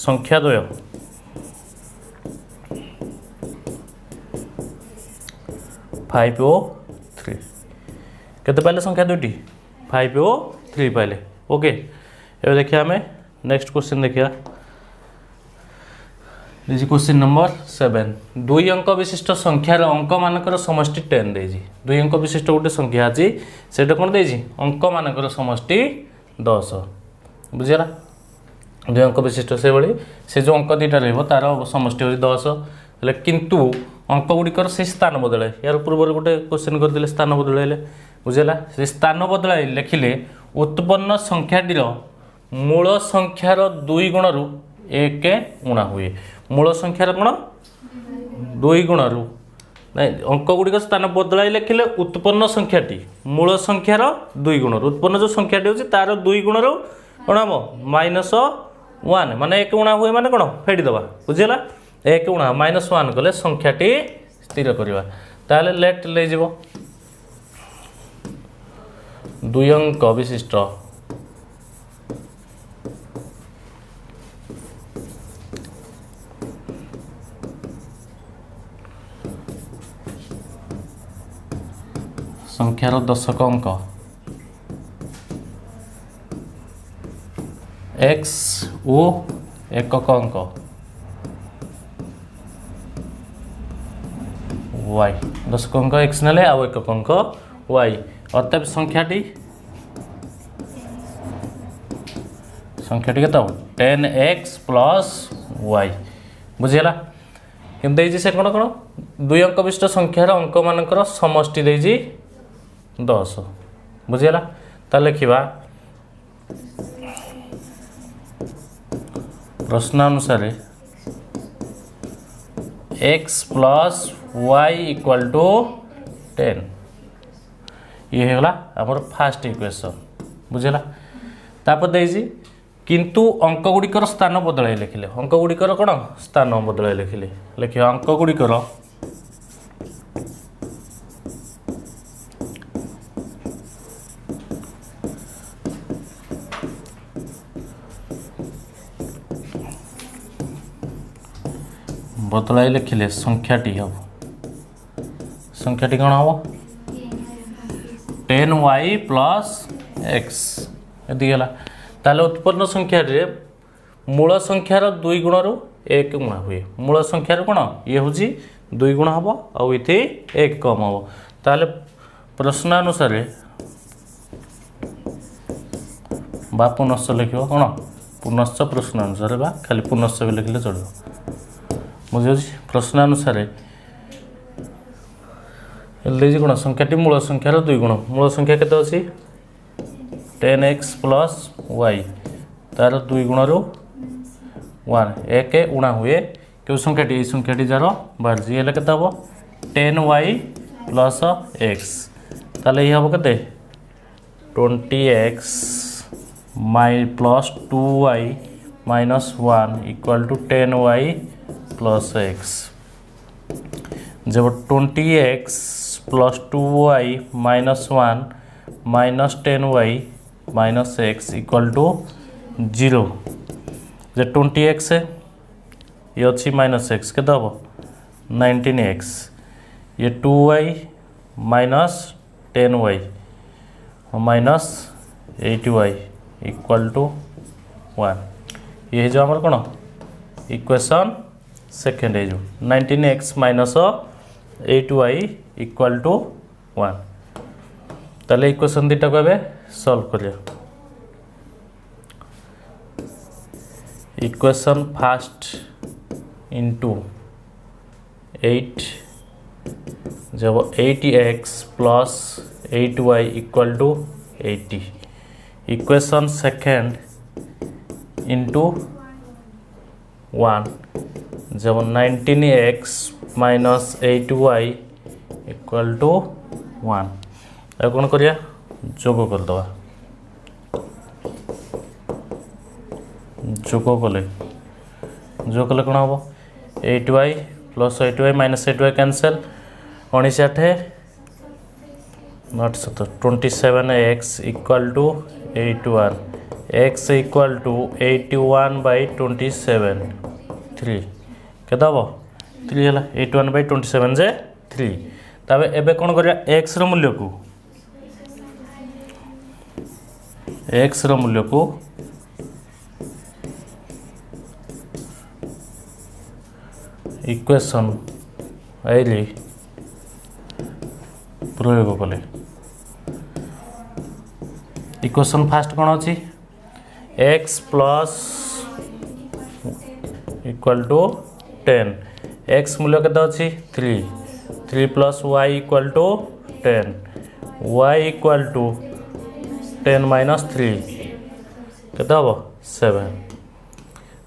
Speaker 1: संख्या द्वय 5 और 3 केते पाइले संख्या दुईटी 5 और 3 पाइले ओके एबे देखिए हमें नेक्स्ट क्वेश्चन देखिया दिस क्वेश्चन नंबर 7 दुई अंक विशिष्ट संख्यार अंक मानकर समष्टि 10 देजी दुई अंक विशिष्ट गोटे संख्या अछि सेटा कोन देजी अंक मानकर समष्टि 10 बुझिला दुई अंक विशिष्ट से बड़ी से जो अंक दुईटा रहबो तार समष्टि होई 10 ले किंतु अंक गुड़िकर से स्थान बदलाए यार पूर्व गोटे क्वेश्चन करदे स्थान बदलाइले बुझेला से स्थान बदलाई लिखिले उत्पन्न संख्याटीर मूल संख्यार 2 गुणरु 1 गुणा हुए मूल संख्यार कोण 2 गुणरु नहीं अंक गुड़िक स्थान बदलाई लिखिले उत्पन्न संख्याटी मूल संख्यार 2 गुणरु उत्पन्न जो संख्याटी होची तार 2 गुणरु कोण हम -1 माने 1 गुणा हुए माने कोण फेडी दबा बुझेला 1 गुणा -1 कले संख्याटी स्थिर करवा ताले लेट ले जीवो दुई अंक विशिष्ट संख्यार दशक अंक x ओ एकक अंक y दशक अंक x नेले आ एकक अंक y अतएव संख्याटी केते 10x प्लस y बुझीगला कि से कौन कौन दुई अंक विशिष्ट संख्यार अंक मानकर समष्टि देजी 10 बुझीगला ताले लिखिबा प्रश्नानुसार x plus y equal to 10 ये होगा आमर फास्ट इक्वेशन बुझेगा तापर देजी किंतु अंक गुड़िकर स्थान बदल लिखिले अंक गुड़िकर कौन स्थान बदल लिखिले लिखिए अंक गुड़िकर बदल लिखिले संख्याटी हम संख्याटी कौन हम 10y प्लस x एदिगला ताले उत्पन्न संख्या रे मूल संख्यार 2 गुण रु 1 गुणा हुए मूल संख्यार कोन ये होजी 2 गुण हबो आ इथे 1 कम हबो ताले प्रश्नानुसार बा पुनश्च लिखिबो कोन पुनश्च प्रश्नानुसार बा खाली पुनश्च भी लिखले चलिबो बुझियो प्रश्नानुसार एल्ले कोन संख्याटी मूल संख्यार 2 गुण मूल संख्या केते अछि 10x प्लस y तार 2 गुण रु 1 एक उणा हुए क्यों संख्याटी जार बाहर जी हेल्ले केते हम 10y प्लस x ताले ये हम केते 20x plus 2y minus 1 equal to 10y plus x जब 20x plus 2y minus 1 minus 10y minus x equal to 0 जे 20x है ये अच्छी माइनस x के हम 19x ये 2y minus 10y minus 8y equal to 1 ये जो हमारे कौन इक्वेशन सेकेंड है जो 19x minus 8y equal to 1 ताले इक्वेशन दीटा को एबे सॉल्व करिया इक्वेशन फर्स्ट इनटू 8 जब 80x plus 8y equal to 80 equation second into 1 जब 19x minus 8y equal to 1 अब कौन करिया जोग कर दवा जोग कले कौन हम 8y plus 8y minus 8y cancel 19 नॉट 27x equal to 81 x equal to 81 by 27 3 केदा हम 3 है 81 बाई 27 जे 3 तबे एबे कौन करिया x रो मूल्य को x रो मूल्य को इक्वेशन आइली प्रयोग कले इक्वेशन फास्ट कौन अच्छी x plus equal to 10 x मूल्य केते अच्छी 3 plus y equal to 10 y equal to 10 minus 3 केते हम 7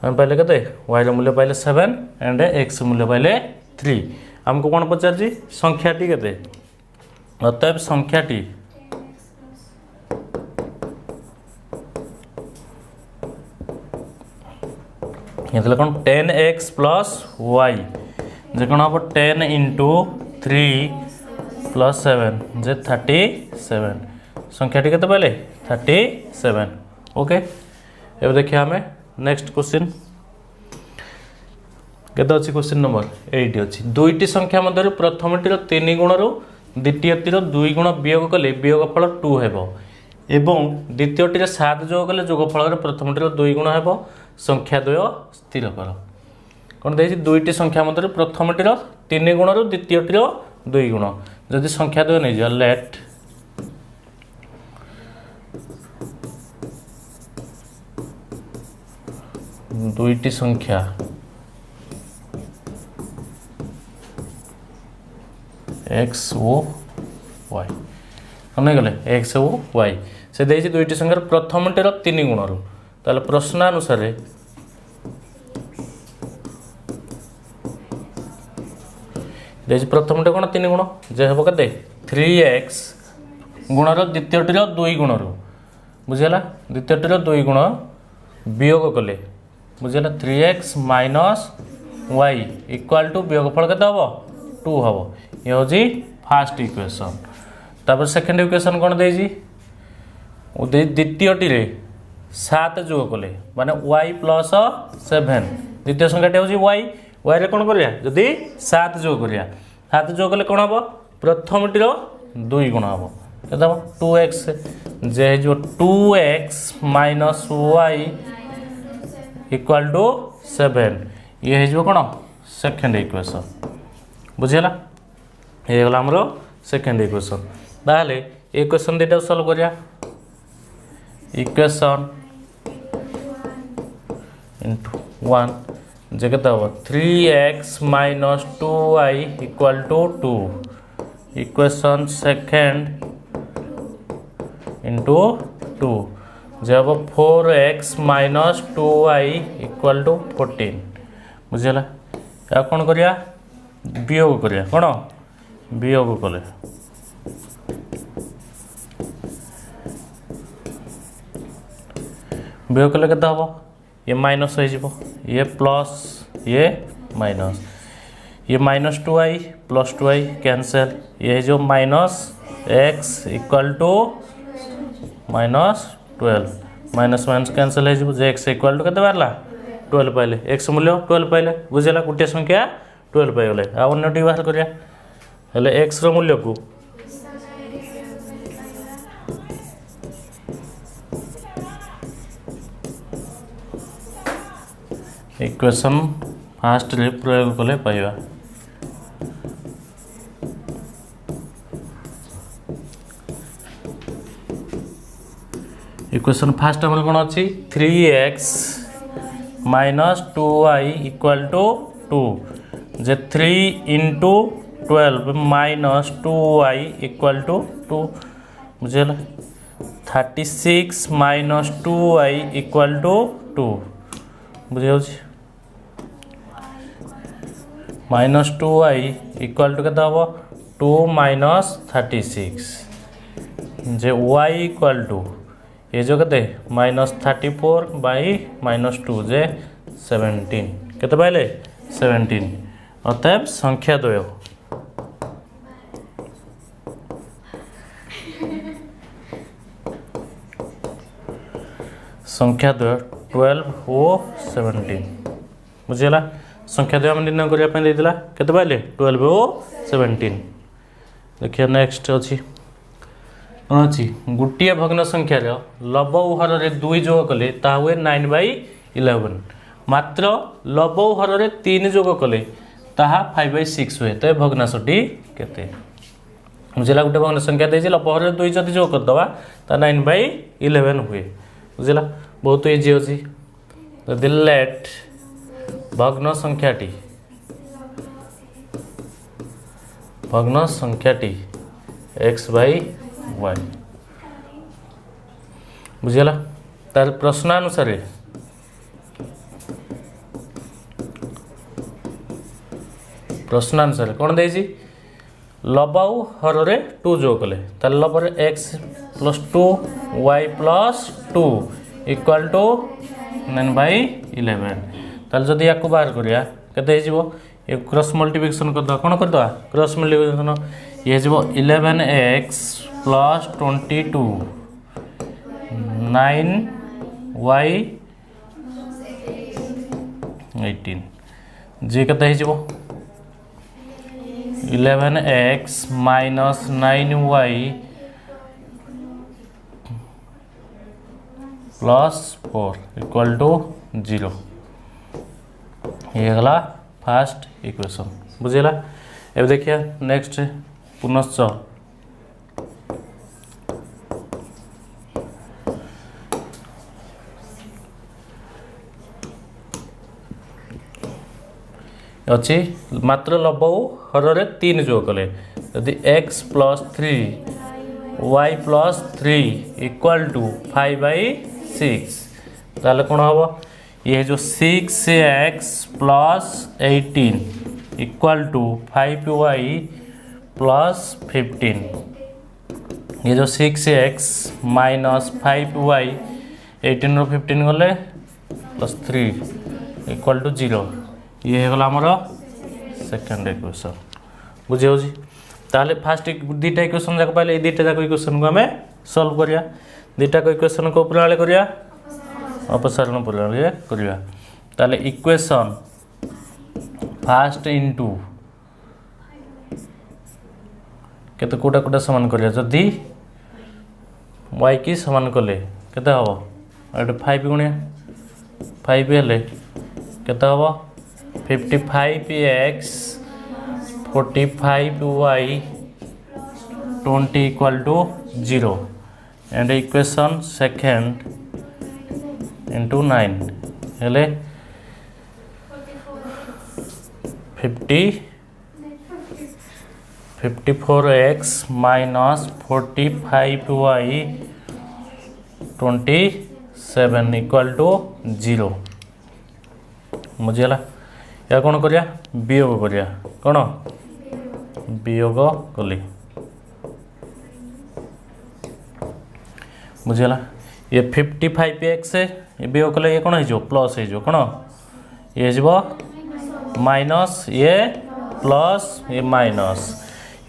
Speaker 1: हम पाइले केते y रो मूल्य पाइले 7 एंड x मूल्य पाइले 3 हमको कौन पचार जी संख्याटी केते अतएव संख्याटी ये कौन 10x प्लस y जे कौन हम 10 इंटू 3 प्लस 7 जे 37 संख्याटी केते पाइले 37 ओके अब देखिए हमें नेक्स्ट क्वेश्चन केते अछि क्वेश्चन नंबर 8 अछि दुईटी संख्या मध्य प्रथमटीर 3 गुण रु द्वितीयटी 2 गुण वियोग कले वियोगफल 2 हेबो एवं द्वितीयटी 7 जोग कले जोगफल प्रथमटी 2 गुण हेबो संख्या द्वय स्थिर कर कौन देखिए दुईटी संख्या मध्य प्रथमटी 3 गुण द्वितीयटी 2 गुण जदि संख्या द्वय नहीं जा लेट दुईटी संख्या x ओ y कौन गले x ओ y से देखिए दुईटी संख्यार प्रथमटीर 3 गुण रू ताले प्रश्नानुसार देखिए प्रथमटे कौन 3 गुण जे हम के 3x गुणर द्वितीयटीर 2 गुण रू बुझीगला द्वितीयटीर 2 गुण वियोग कले बुझीगला 3x minus y equal to वियोगफल के हम 2 हम ये हूँ फास्ट इक्वेशन तापर सेकेंड इक्वेशन कौन देजी द्वितीयटी 7 जोग कले माने y प्लस 7 द्वितीय संख्याटी हूँ y y रे कौन करिया जदि 7 जोग करिया 7 जोग कले कौन हम प्रथमटीर 2 गुण हम केते हम 2x जे जो 2x minus y equal to 7 ये हो कौन सेकेंड इक्वेशन बुझीगला ये गला हमरो सेकेंड इक्वेशन ताले इक्वेशन दुटा सॉल्व करिया इक्वेशन इंटू 1 जे केते हो 3x minus 2y equal to 2 equation second into 2 जे हम 4x minus 2y equal to 14 बुझीगला या कौन करिया वियोग करिया कौन वियोग कले वियोग कले केते हम ये माइनस हो ये प्लस ये minus 2y plus 2y cancel ये जो minus x equal to minus 12 minus minus cancel हो जे x इक्वल टू केते बारला 12 पाइले x मूल्य 12 पाइले बुझेला गोटे संख्या 12 पाइगले आ अन्यटी बाहर करिया हेले x रो मूल्य को इक्वेशन फास्ट रे प्रयोग कले पाइबा इक्वेशन फास्ट हमर कोन अछि 3x minus 2y equal to 2 जे 3 into 12 minus 2y equal to 2 बुझे 36 माइनस 2y इक्वल टू 2 बुझे माइनस 2y इक्वल टू के 2 माइनस 36 जे y इक्वल टू ये जो कहते माइनस 34 बाई माइनस 2 जे 17 केते पाइले 17 अतएव संख्या द्वय संख्या द्वय 12 और 17 बुझीगला संख्या द्वय हम निर्णय करिया पे देला केते पाइले 12 और 17 देखिए नेक्स्ट अछि कौन अच्छी गोटे भग्न संख्यार लब हर रे 2 जोग कले ता हुए 9/11 मात्र लब हर रे 3 जोग कले ताहा 5/6 हुए तो भग्नांशटी केते बुझेला गोटे भग्न संख्या देछि लब हर रे 2 जति जोग कर दवा ता 9/11 हुए बुझेला बहुत इजी अछि तो लेट भग्न संख्याटी x/y बुझीगला तार प्रश्नानुसार कौन देछि लबाऊ हर रे 2 जोग कले तार लब रे x plus 2 y plus 2 equal to 9/11 तार जदि याको बाहर करिया केते हिजबो ये क्रॉस मल्टीप्लिकेशन कर दो कौन कर दो क्रॉस मल्टीप्लिकेशन ये हिजबो 11x प्लस 22 9y 18 जे केते हिजबो 11x minus 9y plus 4 equal to 0 ये गला फास्ट इक्वेशन बुझेगा। अब देखिए नेक्स्ट पुनश्च अच्छी मात्र लब्ध हर 3 जो कले यदि x plus 3 y plus 3 equal to 5/6 ताले कौन हम ये जो 6x plus 18 equal to 5y plus 15 ये जो 6x माइनस 5y 18 रो 15 गले प्लस 3 इक्वल टू 0 ये होगा आमर सेकेंड इक्वेशन बुझे हो ताले फास्ट दुईटा इक्वेशन जाक पाइले दुईटा जाक इक्वेशन को आम सॉल्व करिया दुईटा इक्वेशन को प्रणाली करिया अपसारण प्रणाली करिया ताले इक्वेशन फास्ट इनटू केते कोटा कोटा समान करिया जदी y की समान कले केते हबो एटा 5 गुणिया 5 हेले केते हबो 55x 45y 20 equal to 0 and equation second into 9 हेले 54x minus 45y 27 equal to 0 मुझे या कौन करिया वियोग करिया कौन वियोग कली बुझेगा ये 55x ये वियोग कले ये कौन हो प्लस हो कौन ये हो माइनस ये प्लस ये माइनस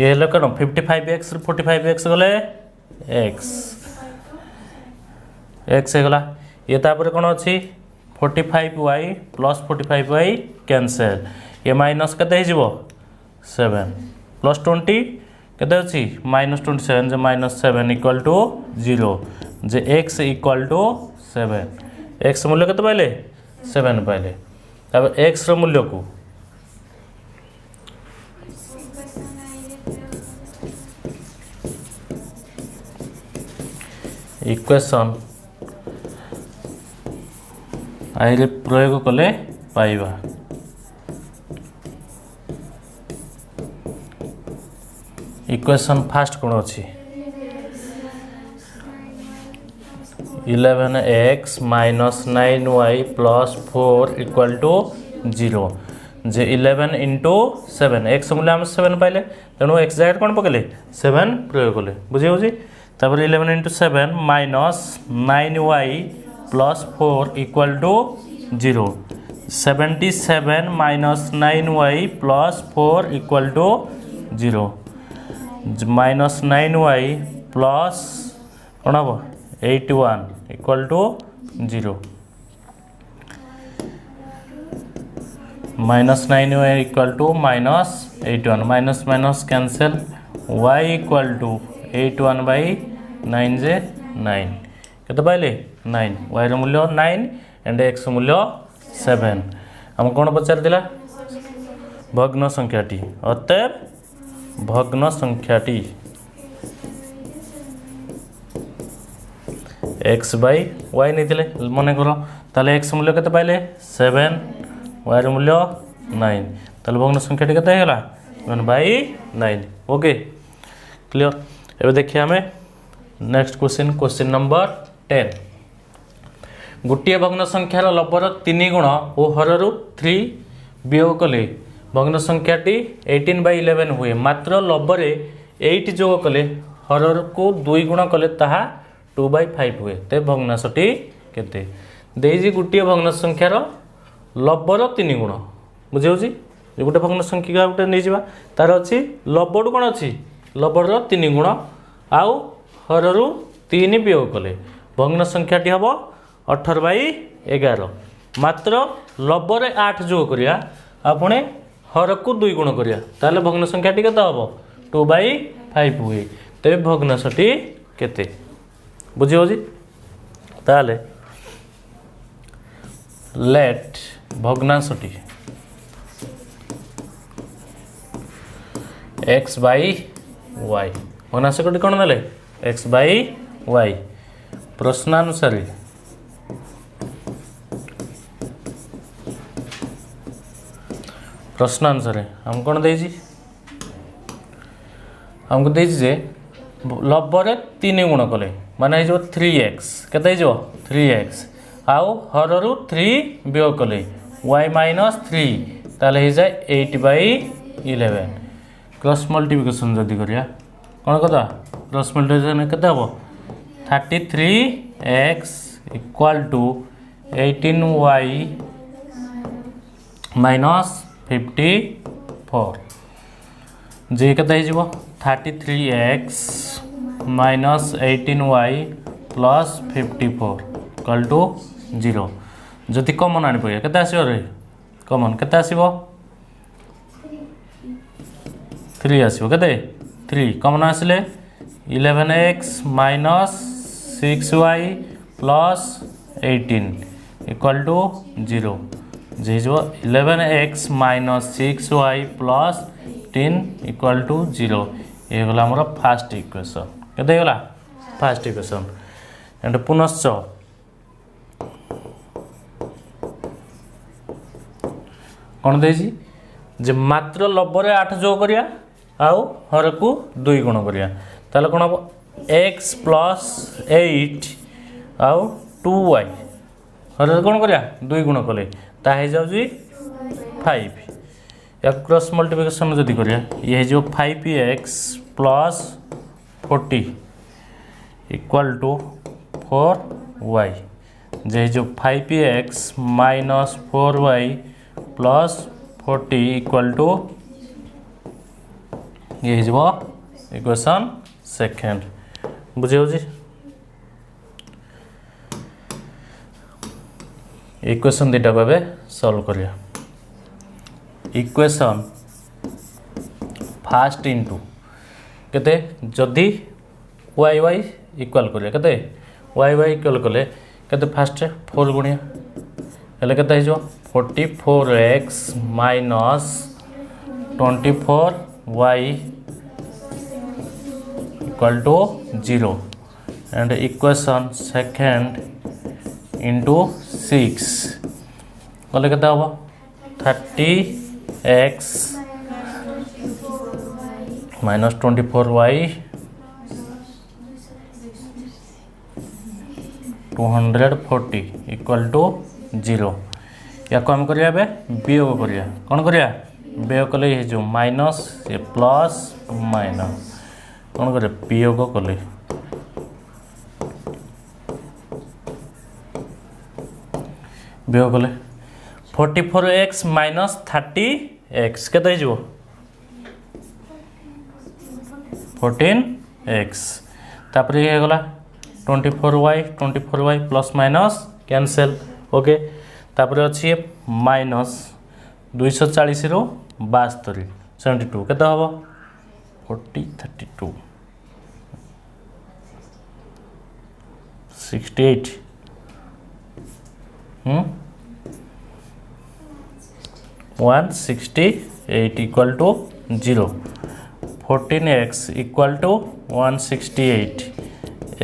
Speaker 1: ये हेल्ला कौन 55x 45x गले x x होगा ये तापर कौन अच्छी 45y प्लस 45y कैंसल ये माइनस के 7 प्लस 20 के माइनस 27 जे माइनस 7 इक्वल टू 0 जे x इक्वल टू 7 x मूल्य के पाइले 7 पाइले तब x रो मूल्य को इक्वेशन आइले प्रयोग कले पाइबा इक्वेशन फास्ट कौन अच्छी 11x minus 9y plus 4 equal to 0 जे 11 इंटू 7 x मूल्य आम 7 पाइले तेणु x जगह कौन पकड़े 7 प्रयोग कले बुझे हो 11 into 7 minus 9y plus 4 equal to 0 77 minus 9y plus 4 equal to 0 minus 9y plus कौन हम 81 equal to 0 minus 9y equal to minus 81 minus minus cancel y equal to 81/9 जे 9 केते पाइले 9 y रो मूल्य 9 एंड x मूल्य 7 हम कौन पचार दिला भग्न संख्याटी अतएव भग्न संख्याटी x/y नहीं दिले मन कर ताले x मूल्य केते पाइले 7 y रो मूल्य 9 ताले भग्न संख्याटी केते हेला 1/9 ओके क्लियर। एबे देखिए हमें नेक्स्ट क्वेश्चन नंबर 10 गोटे भग्न संख्यार लब्धर 3 गुण और हरु 3 वियोग कले भग्न संख्याटी 18/11 हुए मात्र लब्धरे 8 जोग कले हरर को 2 गुण कले ताहा 2/5 हुए ते भग्नांशटी केते देजी गोटे भग्न संख्यार लब्धर 3 गुण बुझे होची गोटे भग्न संख्या गोटे नहीं जावा तार अच्छी लब्धर कौन अच्छी लब्धर 3 गुण आउ हरु 3 वियोग कले भग्न संख्याटी हम 18/11 मात्र लब्धरे 8 जोग करिया आपणे हर को 2 गुण करिया ताले भग्न संख्याटी केते हबो 2/5 हुए तेबे भग्नांशटी केते बुझियो जी ताले लेट भग्नांशटी x/y भग्नांशटी कोन नेले x/y प्रश्नानुसारी हम कौन देजी हमको देजी जे लब्बरे 3 गुण कले माने जो 3x केते जो 3x आउ हररु 3 वियोग कले y - 3 ताले हे जाय 8/11 क्रॉस मल्टीप्लिकेशन जदी करिया कोन कथा क्रॉस मल्टीप्लिकेशन केते हबो 33x = 18y - 54 जे केते हे जिवो 33x - 18y + 54 = 0 जति कॉमन आनी पय केते आसीबो रे कॉमन केते आसीबो 3 आसीबो केते 3 कॉमन आसीले 11x - 6y + 18 = 0 जे जो 11x - 6y + 10 = 0 ये गला हमर फर्स्ट इक्वेशन केते गला फर्स्ट इक्वेशन एंड पुनश्च कोन देजी जे मात्र लब्बरे 8 जो करिया आउ हर को 2 गुण करिया ताले कोन हो x + 8 आउ 2y हर कोन करिया 2 गुण कले ता हे जाउ जी 5 या क्रॉस मल्टीप्लिकेशन जदी करिया ये जो 5x + 40 = 4y जे जो 5x - 4y + 40 = ये जो इक्वेशन सेकंड बुझियो जी इक्वेशन दिटा को सॉल्व करिया इक्वेशन फर्स्ट इनटू केते जदी y इक्वल करिया केते y इक्वल कले केते फर्स्ट 4 गुणिया हेले केते हो 44x - 24y = 0 and equation second into 6 बोले कहता होगा 30x - 24y 240 = 0 या को हम करिया बे वियोग करिया कोन करिया वियोग कले हे जो माइनस ए प्लस माइनस कोन करे वियोग कले वियोग कले 44x - 30x केते हे जो 14x तापर ये गला 24y plus minus cancel okay तापर अछि माइनस 240 रो 72 72 केते हबो 40 32 68 168 equal to 0 14x equal to 168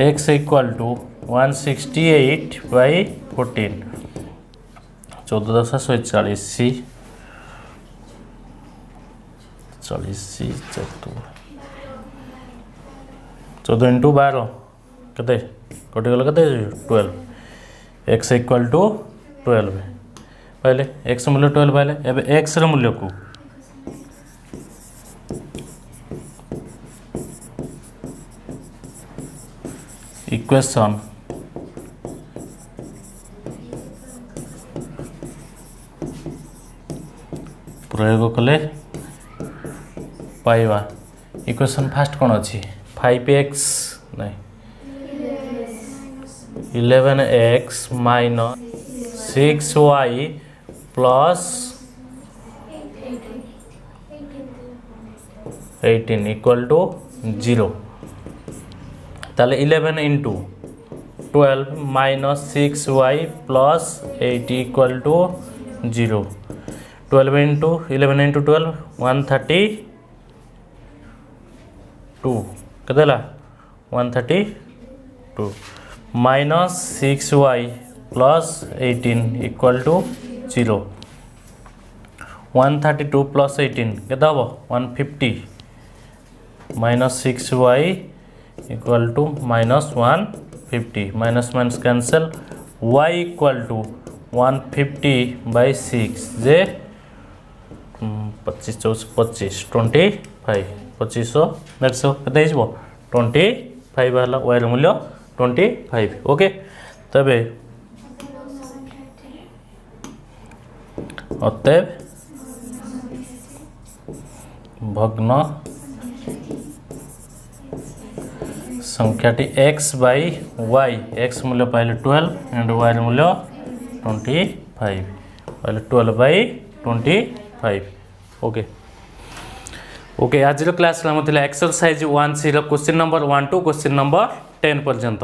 Speaker 1: x equal to 168 by 14 1440 14 into 12 कते कटे गला कते 12 x equal to 12 पहले x मूल्य 12 पहले एबे x र मूल्य को इक्वेशन प्रयोग कले पाइबा इक्वेशन फास्ट कोन अछि 5x नहीं 11x - 6y plus 18 equal to 0 ताले 11 into 12 minus 6y plus 80 equal to 0 12 into 11 into 12 132 केते 132 minus 6y plus 18 equal to 0 132 plus 18 केते हम 150 minus 6y equal to minus 150 minus minus cancel y equal to 150 by 6 जे 25 25 25 25 केते 25 वाला y ର मूल्य 25 okay तबे अतएव भग्न संख्याटी x बाई y x मूल्य पाइले 12 एंड y ର मूल्य 25 पाइले 12 बाई 25 ओके ओके आज class exercise 1C question number 1 to question number 10 पर्यंत।